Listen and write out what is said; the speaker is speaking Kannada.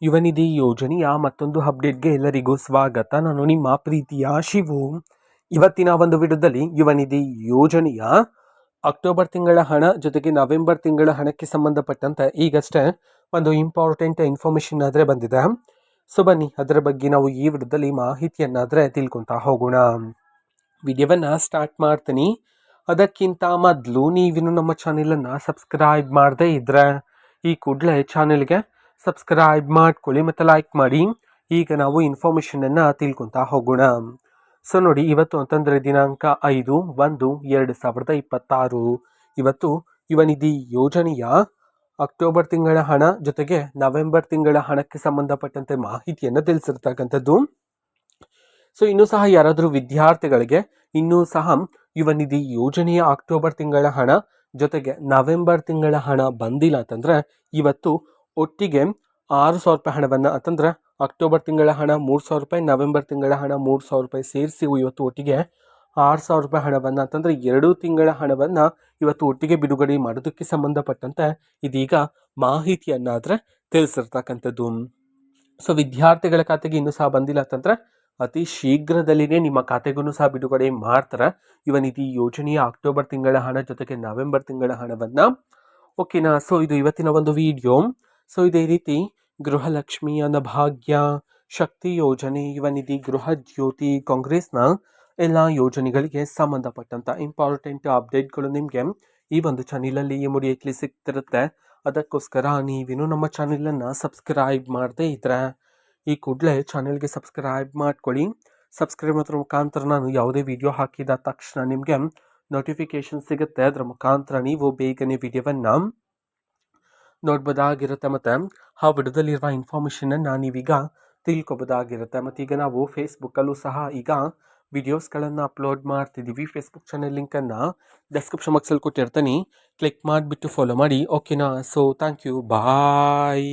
ಯುವ ನಿಧಿ ಯೋಜನೆಯ ಮತ್ತೊಂದು ಅಪ್ಡೇಟ್ಗೆ ಎಲ್ಲರಿಗೂ ಸ್ವಾಗತ. ನಾನು ನಿಮ್ಮ ಪ್ರೀತಿಯ ಶಿವು. ಇವತ್ತಿನ ಒಂದು ವಿಡಿಯೋದಲ್ಲಿ ಯುವ ನಿಧಿ ಯೋಜನೆಯ ಅಕ್ಟೋಬರ್ ತಿಂಗಳ ಹಣ ಜೊತೆಗೆ ನವೆಂಬರ್ ತಿಂಗಳ ಹಣಕ್ಕೆ ಸಂಬಂಧಪಟ್ಟಂತೆ ಈಗಷ್ಟೇ ಒಂದು ಇಂಪಾರ್ಟೆಂಟ್ ಇನ್ಫಾರ್ಮೇಶನ್ ಆದರೆ ಬಂದಿದೆ. ಸೊ ಬನ್ನಿ ಅದರ ಬಗ್ಗೆ ನಾವು ಈ ವಿಡಿಯೋದಲ್ಲಿ ಮಾಹಿತಿಯನ್ನಾದರೆ ತಿಳ್ಕೊತಾ ಹೋಗೋಣ. ವಿಡಿಯೋವನ್ನು ಸ್ಟಾರ್ಟ್ ಮಾಡ್ತೀನಿ. ಅದಕ್ಕಿಂತ ಮೊದಲು ನೀವಿನ್ನು ನಮ್ಮ ಚಾನೆಲನ್ನು ಸಬ್ಸ್ಕ್ರೈಬ್ ಮಾಡದೇ ಇದ್ರೆ ಈ ಕೂಡಲೇ ಚಾನೆಲ್ಗೆ ಸಬ್ಸ್ಕ್ರೈಬ್ ಮಾಡ್ಕೊಳ್ಳಿ ಮತ್ತು ಲೈಕ್ ಮಾಡಿ. ಈಗ ನಾವು ಇನ್ಫಾರ್ಮೇಷನನ್ನು ತಿಳ್ಕೊತಾ ಹೋಗೋಣ. ಸೊ ನೋಡಿ, ಇವತ್ತು ಅಂತಂದರೆ ದಿನಾಂಕ 5/1/2026. ಇವತ್ತು ಯುವ ನಿಧಿ ಯೋಜನೆಯ ಅಕ್ಟೋಬರ್ ತಿಂಗಳ ಹಣ ಜೊತೆಗೆ ನವೆಂಬರ್ ತಿಂಗಳ ಹಣಕ್ಕೆ ಸಂಬಂಧಪಟ್ಟಂತೆ ಮಾಹಿತಿಯನ್ನು ತಿಳಿಸಿರ್ತಕ್ಕಂಥದ್ದು. ಸೊ ಇನ್ನೂ ಸಹ ಯಾರಾದರೂ ವಿದ್ಯಾರ್ಥಿಗಳಿಗೆ ಇನ್ನೂ ಸಹ ಯುವ ನಿಧಿ ಯೋಜನೆಯ ಅಕ್ಟೋಬರ್ ತಿಂಗಳ ಹಣ ಜೊತೆಗೆ ನವೆಂಬರ್ ತಿಂಗಳ ಹಣ ಬಂದಿಲ್ಲ ಅಂತಂದರೆ ಇವತ್ತು ಒಟ್ಟಿಗೆ 6,000 ರೂಪಾಯಿ ಹಣವನ್ನು, ಅಂತಂದರೆ ಅಕ್ಟೋಬರ್ ತಿಂಗಳ ಹಣ 3,000 ರೂಪಾಯಿ, ನವೆಂಬರ್ ತಿಂಗಳ ಹಣ 3,000 ರೂಪಾಯಿ ಸೇರಿಸಿ ಇವತ್ತು ಒಟ್ಟಿಗೆ 6,000 ರೂಪಾಯಿ ಹಣವನ್ನು, ಅಂತಂದರೆ 2 ತಿಂಗಳ ಹಣವನ್ನು ಇವತ್ತು ಒಟ್ಟಿಗೆ ಬಿಡುಗಡೆ ಮಾಡೋದಕ್ಕೆ ಸಂಬಂಧಪಟ್ಟಂತೆ ಇದೀಗ ಮಾಹಿತಿಯನ್ನಾದರೆ ತಿಳಿಸಿರ್ತಕ್ಕಂಥದ್ದು. ಸೊ ವಿದ್ಯಾರ್ಥಿಗಳ ಖಾತೆಗೆ ಇನ್ನೂ ಸಹ ಬಂದಿಲ್ಲ ಅಂತಂದರೆ ಅತಿ ಶೀಘ್ರದಲ್ಲಿನೇ ನಿಮ್ಮ ಖಾತೆಗೂ ಸಹ ಬಿಡುಗಡೆ ಮಾಡ್ತಾರೆ ಯುವ ನಿಧಿ ಯೋಜನೆಯ ಅಕ್ಟೋಬರ್ ತಿಂಗಳ ಹಣ ಜೊತೆಗೆ ನವೆಂಬರ್ ತಿಂಗಳ ಹಣವನ್ನು. ಓಕೆನಾ? ಸೊ ಇದು ಇವತ್ತಿನ ಒಂದು ವಿಡಿಯೋ. ಸೊ ಇದೇ ರೀತಿ ಗೃಹಲಕ್ಷ್ಮಿ, ಅನ್ನಭಾಗ್ಯ, ಶಕ್ತಿ ಯೋಜನೆ, ಯುವ ನಿಧಿ, ಗೃಹ ಜ್ಯೋತಿ, ಕಾಂಗ್ರೆಸ್ನ ಎಲ್ಲ ಯೋಜನೆಗಳಿಗೆ ಸಂಬಂಧಪಟ್ಟಂಥ ಇಂಪಾರ್ಟೆಂಟ್ ಅಪ್ಡೇಟ್ಗಳು ನಿಮಗೆ ಈ ಒಂದು ಚಾನಲಲ್ಲಿ ಇಮಿಡಿಯೇಟ್ಲಿ ಸಿಗ್ತಿರುತ್ತೆ. ಅದಕ್ಕೋಸ್ಕರ ನೀವಿನ್ನೂ ನಮ್ಮ ಚಾನಲನ್ನು ಸಬ್ಸ್ಕ್ರೈಬ್ ಮಾಡದೇ ಇದ್ರೆ ಈ ಕೂಡಲೇ ಚಾನೆಲ್ಗೆ ಸಬ್ಸ್ಕ್ರೈಬ್ ಮಾಡ್ಕೊಳ್ಳಿ. ಸಬ್ಸ್ಕ್ರೈಬ್ ಮಾಡೋದ್ರ ಮುಖಾಂತರ ನಾನು ಯಾವುದೇ ವಿಡಿಯೋ ಹಾಕಿದ ತಕ್ಷಣ ನಿಮಗೆ ನೋಟಿಫಿಕೇಶನ್ ಸಿಗುತ್ತೆ. ಅದರ ಮುಖಾಂತರ ನೀವು ಬೇಗನೆ ವಿಡಿಯೋವನ್ನು ನೋಡ್ಬೋದಾಗಿರುತ್ತೆ ಮತ್ತು ಆ ವಿಡಿಯೋದಲ್ಲಿರುವ ಇನ್ಫಾರ್ಮೇಷನನ್ನು ನೀವೀಗ ತಿಳ್ಕೊಬೋದಾಗಿರುತ್ತೆ. ಮತ್ತು ಈಗ ನಾವು ಫೇಸ್ಬುಕ್ಕಲ್ಲೂ ಸಹ ಈಗ ವಿಡಿಯೋಸ್ಗಳನ್ನು ಅಪ್ಲೋಡ್ ಮಾಡ್ತಿದ್ದೀವಿ. ಫೇಸ್ಬುಕ್ ಚಾನೆಲ್ ಲಿಂಕನ್ನು ಡಿಸ್ಕ್ರಿಪ್ಷನ್ ಬಾಕ್ಸಲ್ಲಿ ಕೊಟ್ಟಿರ್ತೀನಿ, ಕ್ಲಿಕ್ ಮಾಡಿಬಿಟ್ಟು ಫಾಲೋ ಮಾಡಿ. ಓಕೆನಾ? So thank you, bye.